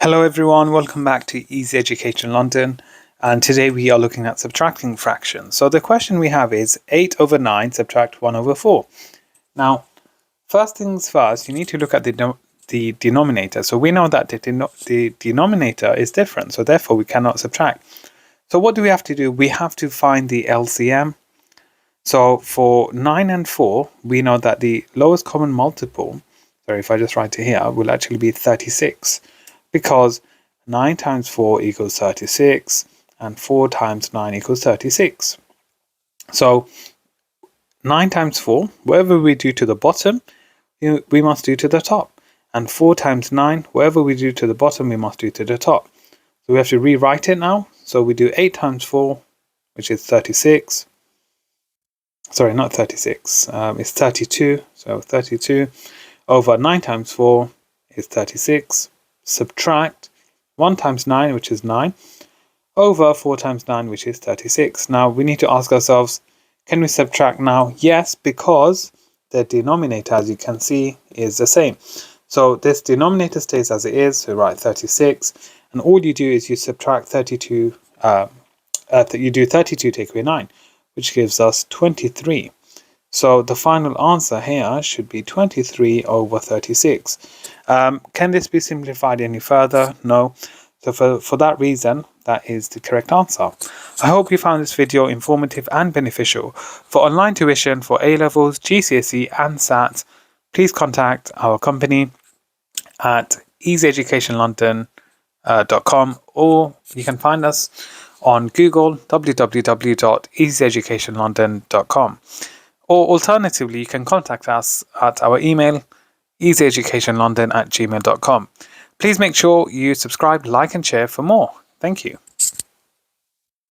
Hello everyone, welcome back to Easy Education London, and today we are looking at subtracting fractions. So the question we have is 8 over 9 subtract 1 over 4. Now, first things first, you need to look at the denominator. So we know that the denominator is different, so therefore we cannot subtract. So what do we have to do? We have to find the LCM. So for 9 and 4, we know that the lowest common multiple, sorry if I just write it here, will actually be 36. Because 9 times 4 equals 36 and 4 times 9 equals 36. So 9 times 4, whatever we do to the bottom, we must do to the top. And 4 times 9, whatever we do to the bottom, we must do to the top. So we have to rewrite it now. So we do 8 times 4, which is 36. Sorry, not 36. It's 32. So 32 over 9 times 4 is 36. Subtract 1 times 9, which is 9, over 4 times 9, which is 36. Now we need to ask ourselves, can we subtract now? Yes, because the denominator, as you can see, is the same. So this denominator stays as it is, so write 36, and all you do is you subtract 32, you do 32 take away 9, which gives us 23. So the final answer here should be 23 over 36. Can this be simplified any further? No. So for that reason, that is the correct answer. I hope you found this video informative and beneficial. For online tuition for A-levels, GCSE and SAT, please contact our company at easyeducationlondon.com, or you can find us on Google, www.easyeducationlondon.com. Or alternatively, you can contact us at our email, easyeducationlondon@gmail.com. Please make sure you subscribe, like and share for more. Thank you.